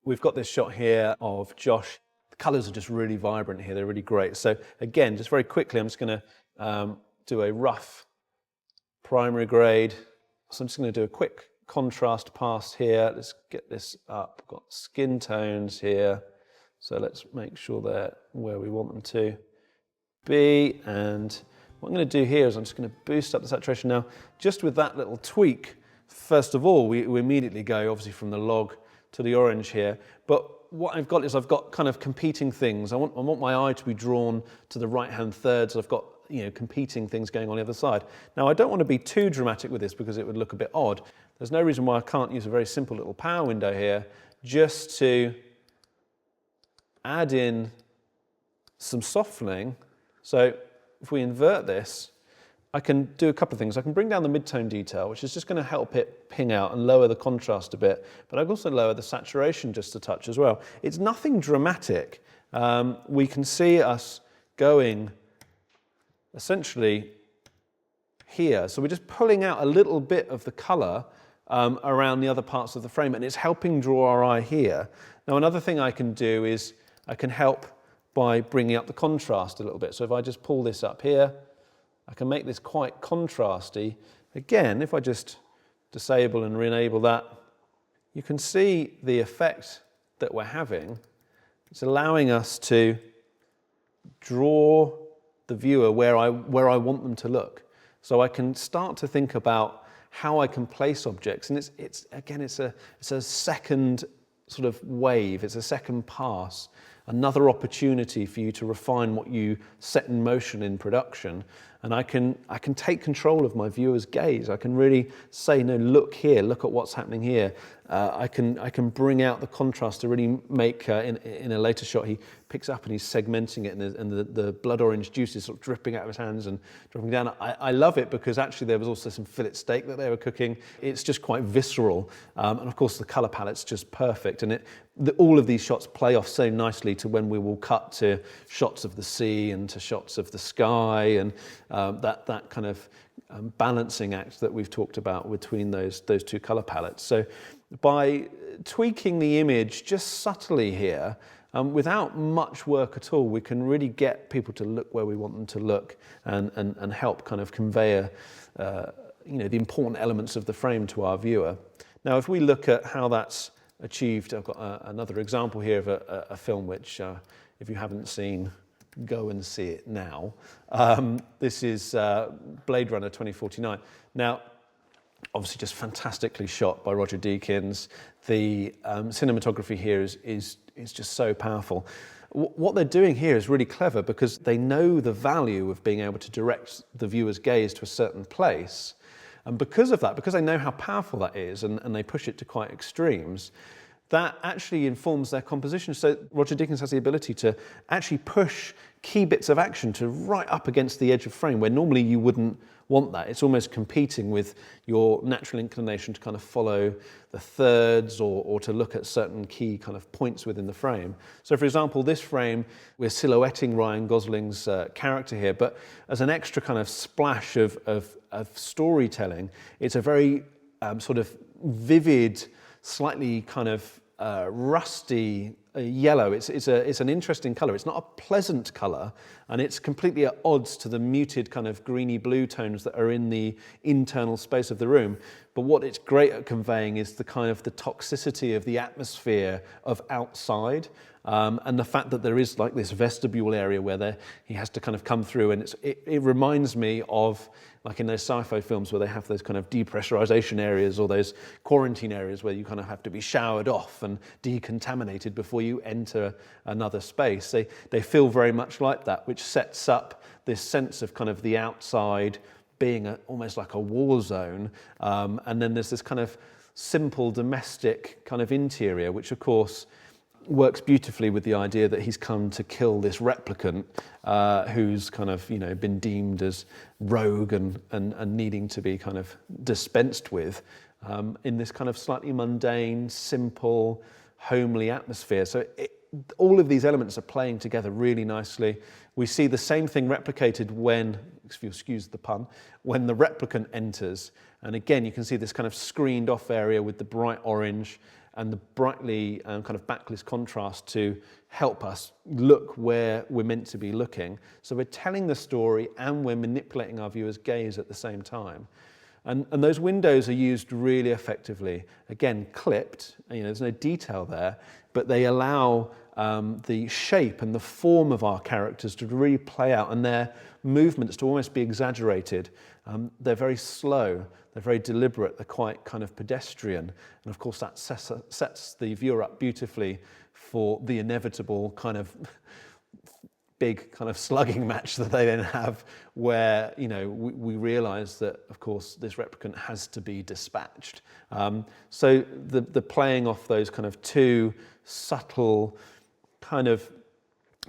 we've got this shot here of Josh. The colours are just really vibrant here. They're really great. So again, just very quickly, I'm just going to do a rough primary grade. So I'm just going to do a quick contrast pass here. Let's get this up. Got skin tones here. So let's make sure they're where we want them to be. And what I'm going to do here is I'm just going to boost up the saturation. Now, just with that little tweak, first of all, we immediately go obviously from the log to the orange here. But what I've got is I've got kind of competing things. I want my eye to be drawn to the right-hand third, so I've got competing things going on the other side. Now, I don't want to be too dramatic with this because it would look a bit odd. There's no reason why I can't use a very simple little power window here just to add in some softening. So if we invert this, I can do a couple of things. I can bring down the mid-tone detail, which is just going to help it ping out and lower the contrast a bit, but I can also lower the saturation just a touch as well. It's nothing dramatic. We can see us going essentially here. So we're just pulling out a little bit of the colour around the other parts of the frame, and it's helping draw our eye here. Now, another thing I can do is I can help by bringing up the contrast a little bit. So if I just pull this up here, I can make this quite contrasty. Again, if I just disable and re-enable that, you can see the effect that we're having. It's allowing us to draw the viewer where I want them to look. So I can start to think about how I can place objects, and it's a second sort of wave. It's a second pass, another opportunity for you to refine what you set in motion in production. And I can take control of my viewer's gaze. I can really say, no, look here, look at what's happening here. I can bring out the contrast to really make, in a later shot, he picks up and he's segmenting it, and the blood orange juice is sort of dripping out of his hands and dropping down. I love it because actually there was also some fillet steak that they were cooking. It's just quite visceral. And of course the colour palette's just perfect. And all of these shots play off so nicely to when we will cut to shots of the sea and to shots of the sky, and that kind of balancing act that we've talked about between those two colour palettes. So by tweaking the image just subtly here, without much work at all, we can really get people to look where we want them to look and help kind of convey the important elements of the frame to our viewer. Now, if we look at how that's achieved, I've got another example here of a film which, if you haven't seen, go and see it now. This is Blade Runner 2049. Now, obviously just fantastically shot by Roger Deakins. The cinematography here is just so powerful. What they're doing here is really clever because they know the value of being able to direct the viewer's gaze to a certain place. And because of that, because they know how powerful that is, and they push it to quite extremes, that actually informs their composition. So Roger Deakins has the ability to actually push key bits of action to right up against the edge of frame where normally you wouldn't want that. It's almost competing with your natural inclination to kind of follow the thirds or to look at certain key kind of points within the frame. So for example, this frame, we're silhouetting Ryan Gosling's character here, but as an extra kind of splash of storytelling, it's a very sort of vivid, slightly kind of rusty yellow. It's an interesting colour. It's not a pleasant colour, and it's completely at odds to the muted kind of greeny blue tones that are in the internal space of the room. But what it's great at conveying is the kind of the toxicity of the atmosphere of outside, and the fact that there is like this vestibule area where he has to kind of come through, and it reminds me of like in those sci-fi films where they have those kind of depressurization areas or those quarantine areas where you kind of have to be showered off and decontaminated before you enter another space. They feel very much like that, which sets up this sense of kind of the outside being almost like a war zone. And then there's this kind of simple domestic kind of interior, which of course works beautifully with the idea that he's come to kill this replicant who's kind of, been deemed as rogue and needing to be kind of dispensed with in this kind of slightly mundane, simple, homely atmosphere. So all of these elements are playing together really nicely. We see the same thing replicated when, if you excuse the pun, when the replicant enters. And again, you can see this kind of screened off area with the bright orange. and the brightly kind of backlit contrast to help us look where we're meant to be looking. So we're telling the story and we're manipulating our viewer's gaze at the same time. And those windows are used really effectively. Again, clipped, there's no detail there, but they allow the shape and the form of our characters to really play out and their movements to almost be exaggerated. They're very slow, they're very deliberate, they're quite kind of pedestrian. And of course that sets the viewer up beautifully for the inevitable kind of big kind of slugging match that they then have where, we realize that, of course, this replicant has to be dispatched. So the playing off those kind of two subtle kind of,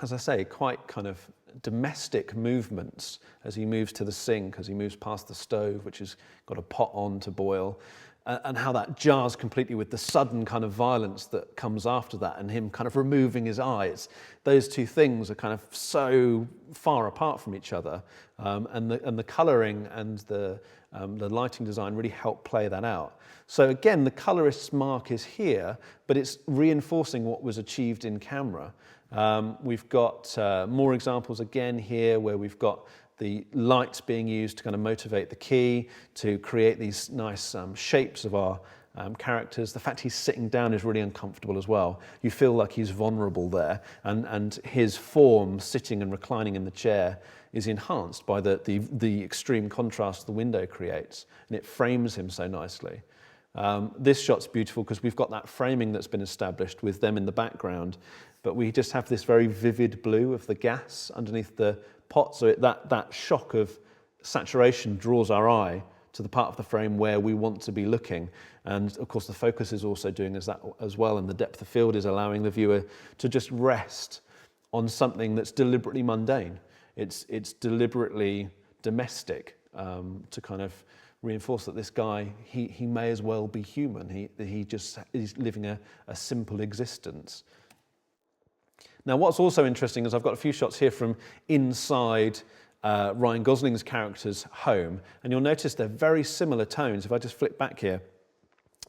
as I say, quite kind of domestic movements as he moves to the sink, as he moves past the stove, which has got a pot on to boil, and how that jars completely with the sudden kind of violence that comes after that and him kind of removing his eyes. Those two things are kind of so far apart from each other, and the colouring and the lighting design really help play that out. So again, the colorist's mark is here, but it's reinforcing what was achieved in camera. We've got more examples again here where we've got the lights being used to kind of motivate the key, to create these nice shapes of our characters. The fact he's sitting down is really uncomfortable as well. You feel like he's vulnerable there, and his form sitting and reclining in the chair is enhanced by the extreme contrast the window creates, and it frames him so nicely. This shot's beautiful because we've got that framing that's been established with them in the background, but we just have this very vivid blue of the gas underneath the pot, so that shock of saturation draws our eye to the part of the frame where we want to be looking. And of course the focus is also doing that as well, and the depth of field is allowing the viewer to just rest on something that's deliberately mundane. It's deliberately domestic, to kind of reinforce that this guy, he may as well be human. He just is living a simple existence. Now, what's also interesting is I've got a few shots here from inside Ryan Gosling's character's home, and you'll notice they're very similar tones. If I just flick back here,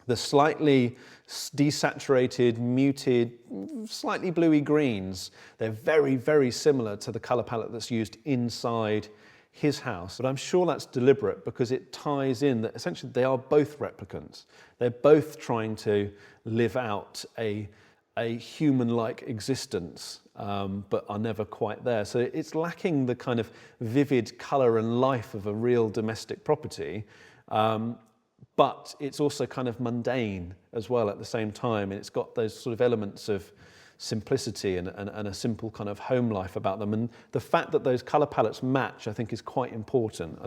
the slightly desaturated, muted, slightly bluey greens, they're very, very similar to the colour palette that's used inside his house. But I'm sure that's deliberate because it ties in that essentially they are both replicants. They're both trying to live out a human-like existence, but are never quite there. So it's lacking the kind of vivid colour and life of a real domestic property, but it's also kind of mundane as well at the same time, and it's got those sort of elements of simplicity and a simple kind of home life about them. And the fact that those colour palettes match, I think, is quite important.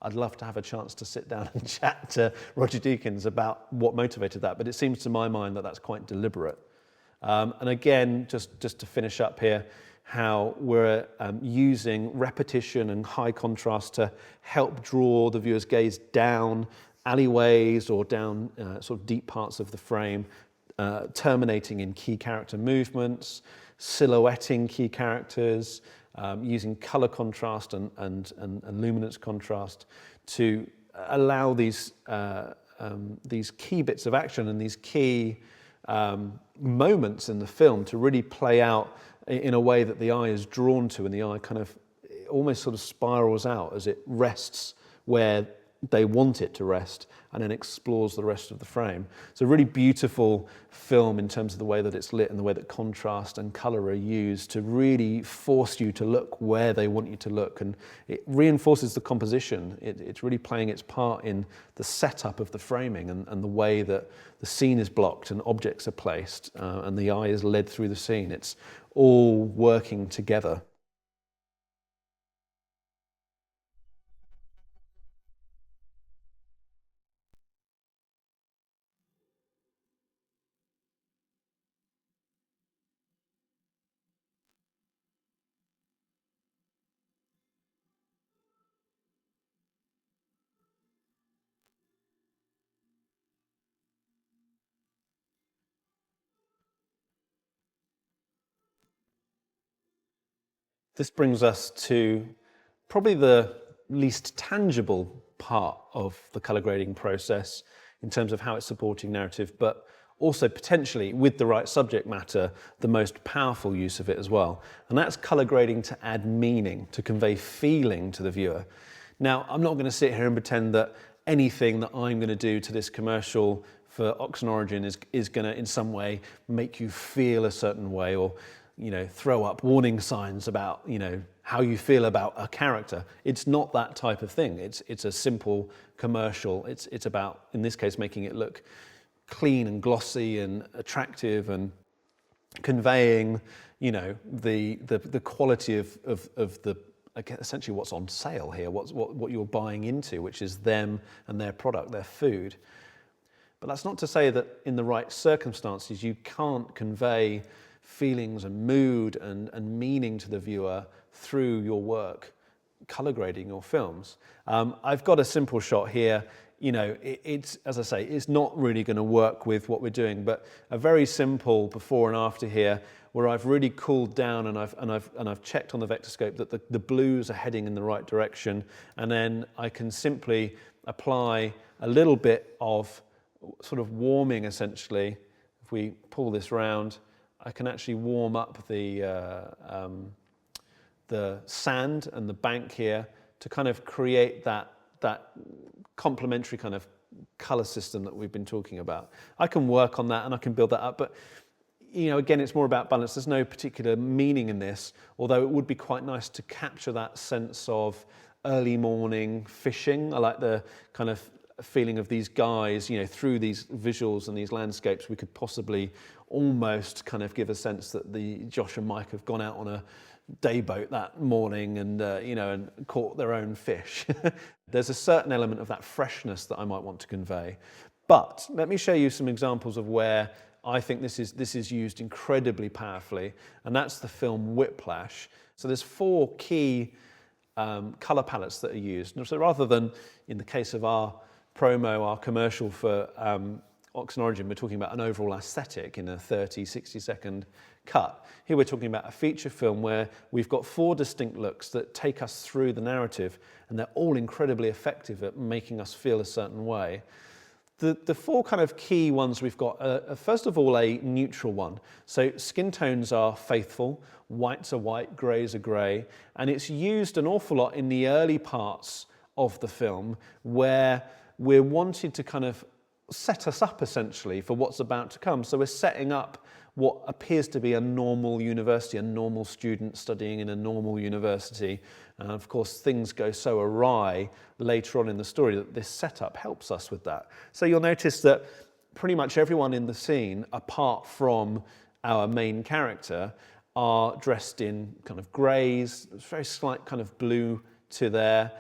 I'd love to have a chance to sit down and chat to Roger Deakins about what motivated that, but it seems to my mind that that's quite deliberate. And again, just to finish up here, how we're using repetition and high contrast to help draw the viewer's gaze down alleyways or down sort of deep parts of the frame, terminating in key character movements, silhouetting key characters, using color contrast and luminance contrast to allow these key bits of action and these key moments in the film to really play out in a way that the eye is drawn to, and the eye kind of almost sort of spirals out as it rests where they want it to rest and then explores the rest of the frame. It's a really beautiful film in terms of the way that it's lit and the way that contrast and colour are used to really force you to look where they want you to look, and it reinforces the composition. It's really playing its part in the setup of the framing and the way that the scene is blocked and objects are placed and the eye is led through the scene. It's all working together. This brings us to probably the least tangible part of the colour grading process in terms of how it's supporting narrative, but also potentially, with the right subject matter, the most powerful use of it as well. And that's colour grading to add meaning, to convey feeling to the viewer. Now, I'm not going to sit here and pretend that anything that I'm going to do to this commercial for Oxen Origin is going to in some way make you feel a certain way, or throw up warning signs about how you feel about a character. It's not that type of thing. It's a simple commercial. It's about, in this case, making it look clean and glossy and attractive, and conveying the quality of the essentially what's on sale here, what you're buying into, which is them and their product, their food. But that's not to say that in the right circumstances you can't convey feelings and mood and meaning to the viewer through your work, colour grading your films. I've got a simple shot here. It's, as I say, it's not really going to work with what we're doing, but a very simple before and after here, where I've really cooled down and I've checked on the vectorscope that the blues are heading in the right direction, and then I can simply apply a little bit of sort of warming, essentially. If we pull this round, I can actually warm up the sand and the bank here to kind of create that complementary kind of colour system that we've been talking about. I can work on that and I can build that up, but again, it's more about balance. There's no particular meaning in this, although it would be quite nice to capture that sense of early morning fishing. I like the kind of feeling of these guys, through these visuals and these landscapes. We could possibly almost kind of give a sense that Josh and Mike have gone out on a day boat that morning and and caught their own fish. There's a certain element of that freshness that I might want to convey. But let me show you some examples of where I think this is used incredibly powerfully, and that's the film Whiplash. So there's 4 key colour palettes that are used. So rather than, in the case of our promo, our commercial for Oxen Origin, we're talking about an overall aesthetic in a 30, 60-second cut. Here we're talking about a feature film where we've got 4 distinct looks that take us through the narrative, and they're all incredibly effective at making us feel a certain way. The 4 kind of key ones we've got are, first of all, a neutral one. So skin tones are faithful, whites are white, greys are grey, and it's used an awful lot in the early parts of the film where we're wanted to kind of set us up essentially for what's about to come. So we're setting up what appears to be a normal university, a normal student studying in a normal university. And of course, things go so awry later on in the story that this setup helps us with that. So you'll notice that pretty much everyone in the scene, apart from our main character, are dressed in kind of greys, very slight kind of blue to their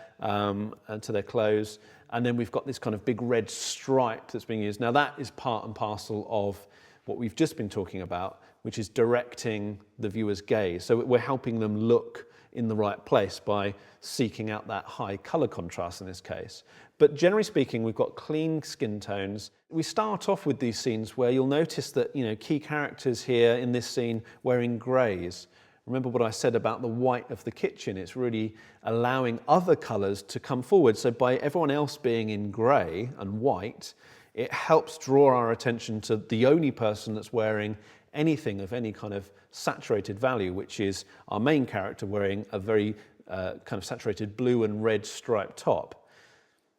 clothes. And then we've got this kind of big red stripe that's being used. Now that is part and parcel of what we've just been talking about, which is directing the viewer's gaze. So we're helping them look in the right place by seeking out that high colour contrast in this case. But generally speaking, we've got clean skin tones. We start off with these scenes where you'll notice that, key characters here in this scene wearing greys. Remember what I said about the white of the kitchen? It's really allowing other colours to come forward. So by everyone else being in grey and white, it helps draw our attention to the only person that's wearing anything of any kind of saturated value, which is our main character wearing a very kind of saturated blue and red striped top.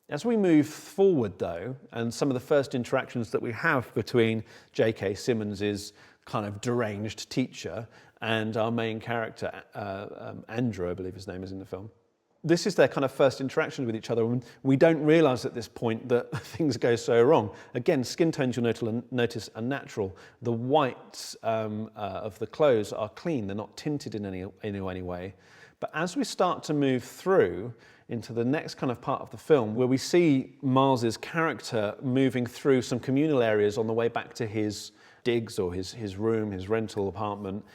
As we move forward though, and some of the first interactions that we have between J.K. Simmons's kind of deranged teacher and our main character, Andrew, I believe his name is in the film. This is their kind of first interaction with each other, and we don't realise at this point that things go so wrong. Again, skin tones you'll notice are natural. The whites of the clothes are clean, they're not tinted in any way. But as we start to move through into the next kind of part of the film, where we see Miles's character moving through some communal areas on the way back to his digs or his room, his rental apartment,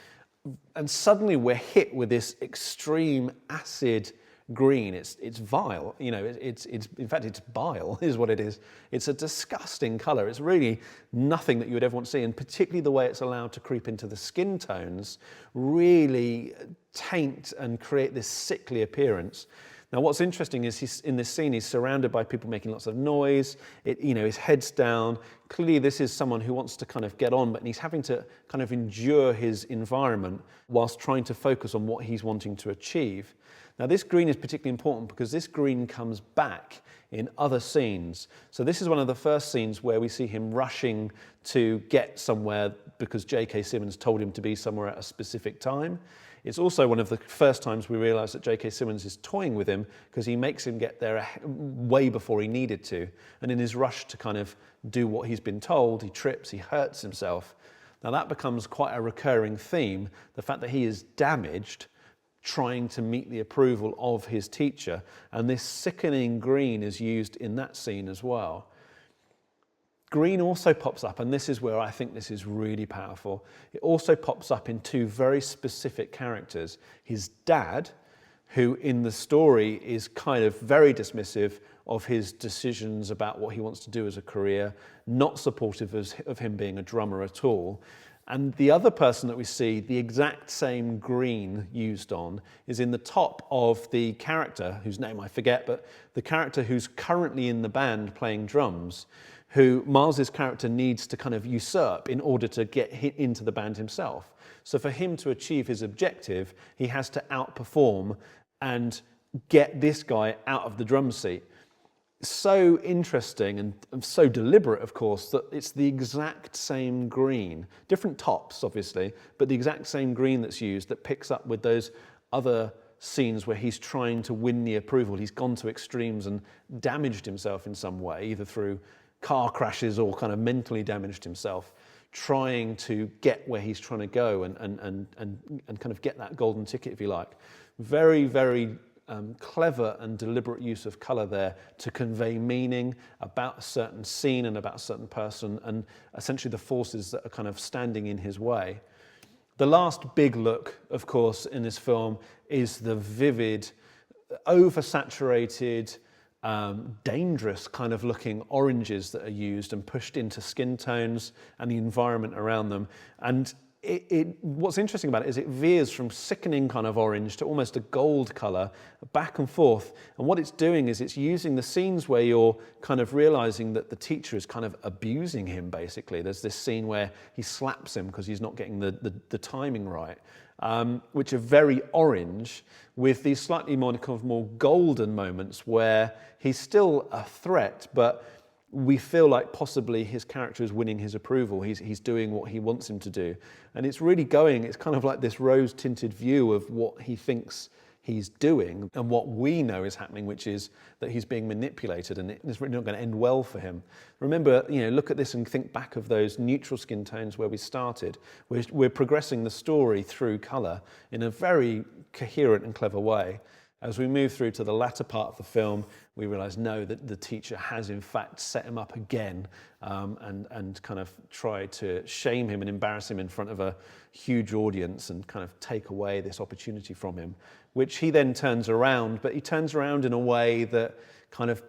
and suddenly we're hit with this extreme acid green. It's vile, it's in fact it's bile is what it is. It's a disgusting colour. It's really nothing that you would ever want to see, and particularly the way it's allowed to creep into the skin tones really taint and create this sickly appearance. Now, what's interesting is he's in this scene, he's surrounded by people making lots of noise. His head's down. Clearly, this is someone who wants to kind of get on, but he's having to kind of endure his environment whilst trying to focus on what he's wanting to achieve. Now, this green is particularly important because this green comes back in other scenes. So this is one of the first scenes where we see him rushing to get somewhere because J.K. Simmons told him to be somewhere at a specific time. It's also one of the first times we realise that J.K. Simmons is toying with him because he makes him get there way before he needed to. And in his rush to kind of do what he's been told, he trips, he hurts himself. Now that becomes quite a recurring theme, the fact that he is damaged trying to meet the approval of his teacher. And this sickening green is used in that scene as well. Green also pops up, and this is where I think this is really powerful. It also pops up in two very specific characters. His dad, who in the story is kind of very dismissive of his decisions about what he wants to do as a career, not supportive of him being a drummer at all. And the other person that we see the exact same green used on is in the top of the character, whose name I forget, but the character who's currently in the band playing drums, who Miles's character needs to kind of usurp in order to get into the band himself. So for him to achieve his objective, he has to outperform and get this guy out of the drum seat. So interesting and so deliberate, of course, that it's the exact same green. Different tops, obviously, but the exact same green that's used that picks up with those other scenes where he's trying to win the approval. He's gone to extremes and damaged himself in some way, either through car crashes or kind of mentally damaged himself, trying to get where he's trying to go and kind of get that golden ticket, if you like. Very, very clever and deliberate use of colour there to convey meaning about a certain scene and about a certain person and essentially the forces that are kind of standing in his way. The last big look, of course, in this film is the vivid, oversaturated, dangerous kind of looking oranges that are used and pushed into skin tones and the environment around them. And what's interesting about it is it veers from sickening kind of orange to almost a gold colour, back and forth. And what it's doing is it's using the scenes where you're kind of realising that the teacher is kind of abusing him, basically. There's this scene where he slaps him because he's not getting the timing right, which are very orange, with these slightly more golden moments where he's still a threat, but we feel like possibly his character is winning his approval. He's doing what he wants him to do. And it's kind of like this rose-tinted view of what he thinks he's doing and what we know is happening, which is that he's being manipulated and it's really not going to end well for him. Remember, look at this and think back of those neutral skin tones where we started. We're progressing the story through colour in a very coherent and clever way. As we move through to the latter part of the film, we realise, no, that the teacher has in fact set him up again and kind of tried to shame him and embarrass him in front of a huge audience and kind of take away this opportunity from him, which he then turns around, but he turns around in a way that kind of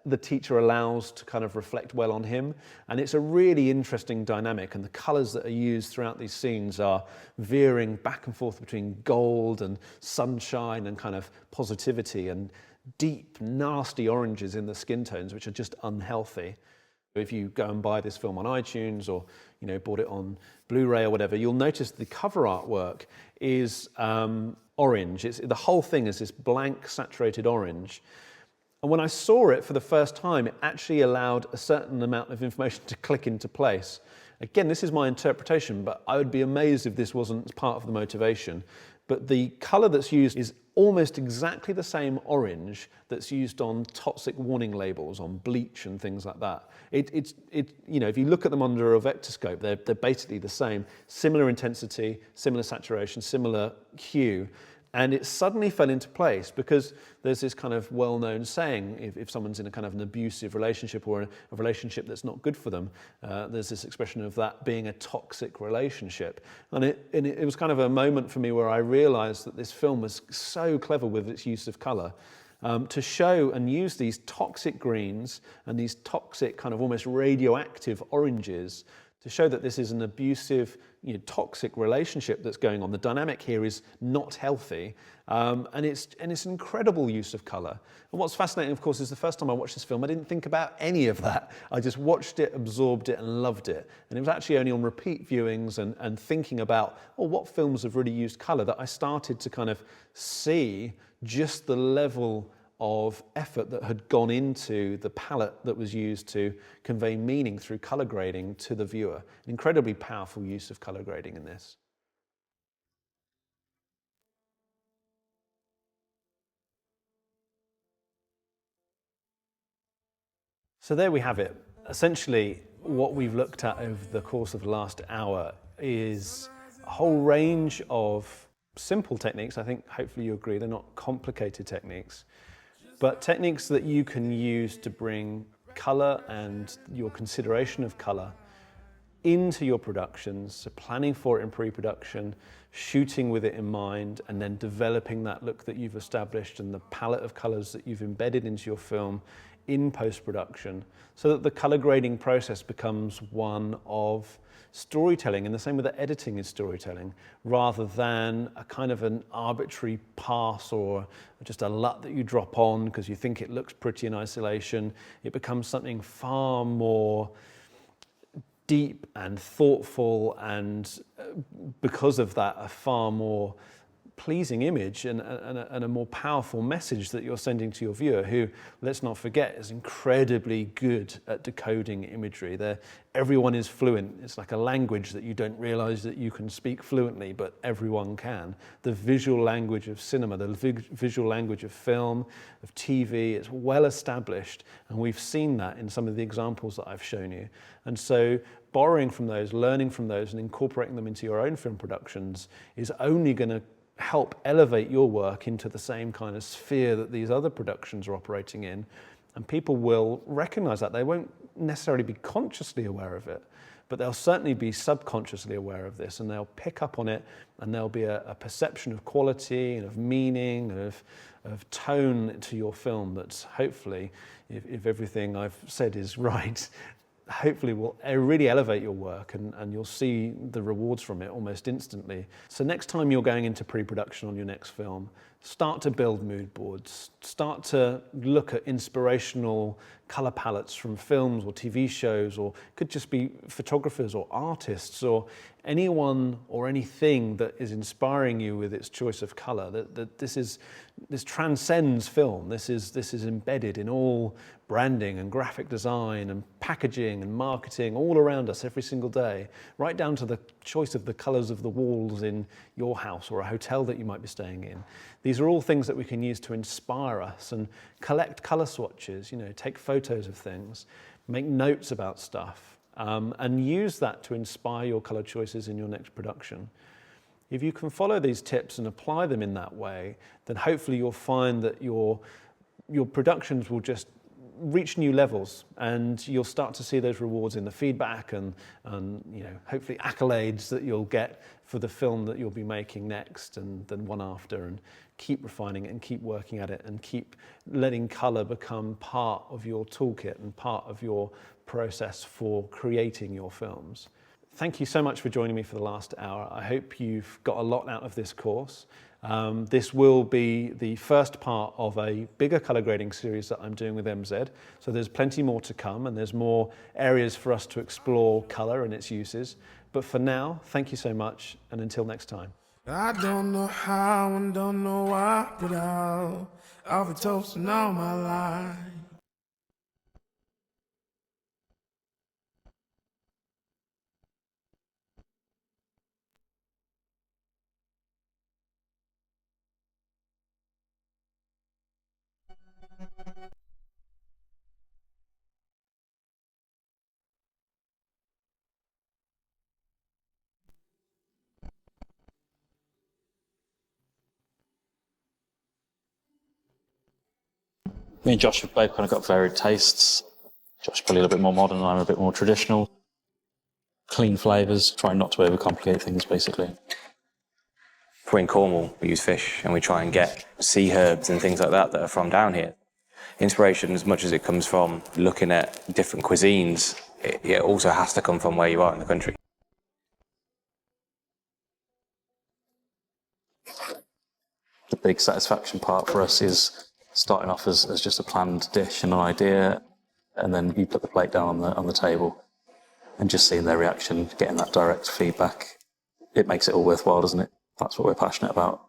the teacher allows to kind of reflect well on him. And it's a really interesting dynamic, and the colours that are used throughout these scenes are veering back and forth between gold and sunshine and kind of positivity and deep, nasty oranges in the skin tones, which are just unhealthy. If you go and buy this film on iTunes or bought it on Blu-ray or whatever, you'll notice the cover artwork is orange. The whole thing is this blank, saturated orange. And when I saw it for the first time, it actually allowed a certain amount of information to click into place. Again, this is my interpretation, but I would be amazed if this wasn't part of the motivation. But the colour that's used is almost exactly the same orange that's used on toxic warning labels, on bleach and things like that. If you look at them under a vectorscope, they're basically the same. Similar intensity, similar saturation, similar hue. And it suddenly fell into place because there's this kind of well-known saying, if someone's in a kind of an abusive relationship or a relationship that's not good for them, there's this expression of that being a toxic relationship. And it was kind of a moment for me where I realised that this film was so clever with its use of colour, to show and use these toxic greens and these toxic kind of almost radioactive oranges to to show that this is an abusive, toxic relationship that's going on. The dynamic here is not healthy, and it's an incredible use of colour. And what's fascinating, of course, is the first time I watched this film, I didn't think about any of that. I just watched it, absorbed it, and loved it. And it was actually only on repeat viewings and thinking about, what films have really used colour, that I started to kind of see just the level of effort that had gone into the palette that was used to convey meaning through colour grading to the viewer. An incredibly powerful use of colour grading in this. So there we have it. Essentially, what we've looked at over the course of the last hour is a whole range of simple techniques. I think hopefully you agree they're not complicated techniques, but techniques that you can use to bring colour and your consideration of colour into your productions, so planning for it in pre-production, shooting with it in mind, and then developing that look that you've established and the palette of colours that you've embedded into your film in post-production, so that the colour grading process becomes one of storytelling in the same way that editing is storytelling, rather than a kind of an arbitrary pass or just a LUT that you drop on because you think it looks pretty in isolation. It becomes something far more deep and thoughtful, and because of that, a far more pleasing image and a more powerful message that you're sending to your viewer, who, let's not forget, is incredibly good at decoding imagery. Everyone is fluent. It's like a language that you don't realize that you can speak fluently, but everyone can. The visual language of cinema, the visual language of film, of TV, it's well established, and we've seen that in some of the examples that I've shown you. And so borrowing from those, learning from those, and incorporating them into your own film productions is only going to help elevate your work into the same kind of sphere that these other productions are operating in. And people will recognize that. They won't necessarily be consciously aware of it, but they'll certainly be subconsciously aware of this, and they'll pick up on it, and there'll be a perception of quality and of meaning and of tone to your film that's hopefully, if everything I've said is right, hopefully will really elevate your work, and you'll see the rewards from it almost instantly. So next time you're going into pre-production on your next film, start to build mood boards, start to look at inspirational color palettes from films or TV shows, or it could just be photographers or artists or anyone or anything that is inspiring you with its choice of color. That this transcends film. This is embedded in all branding and graphic design and packaging and marketing all around us every single day, right down to the choice of the colors of the walls in your house or a hotel that you might be staying in. These are all things that we can use to inspire us, and collect color swatches, take photos of things, make notes about stuff, and use that to inspire your color choices in your next production. If you can follow these tips and apply them in that way, then hopefully you'll find that your productions will just reach new levels, and you'll start to see those rewards in the feedback and hopefully accolades that you'll get for the film that you'll be making next, and then one after, and keep refining it and keep working at it and keep letting color become part of your toolkit and part of your process for creating your films. Thank you so much for joining me for the last hour. I hope you've got a lot out of this course. This will be the first part of a bigger color grading series that I'm doing with MZ. So there's plenty more to come, and there's more areas for us to explore color and its uses. But for now, thank you so much, and until next time. I don't know how and don't know why, but I'll be toasting all my life. Me and Josh have both kind of got varied tastes. Josh probably a little bit more modern, and I'm a bit more traditional. Clean flavours, trying not to overcomplicate things, basically. We're in Cornwall, we use fish, and we try and get sea herbs and things like that are from down here. Inspiration, as much as it comes from looking at different cuisines it also has to come from where you are in the country. The big satisfaction part for us is starting off as just a planned dish and an idea, and then you put the plate down on the table and just seeing their reaction, getting that direct feedback. It makes it all worthwhile, doesn't it? That's what we're passionate about.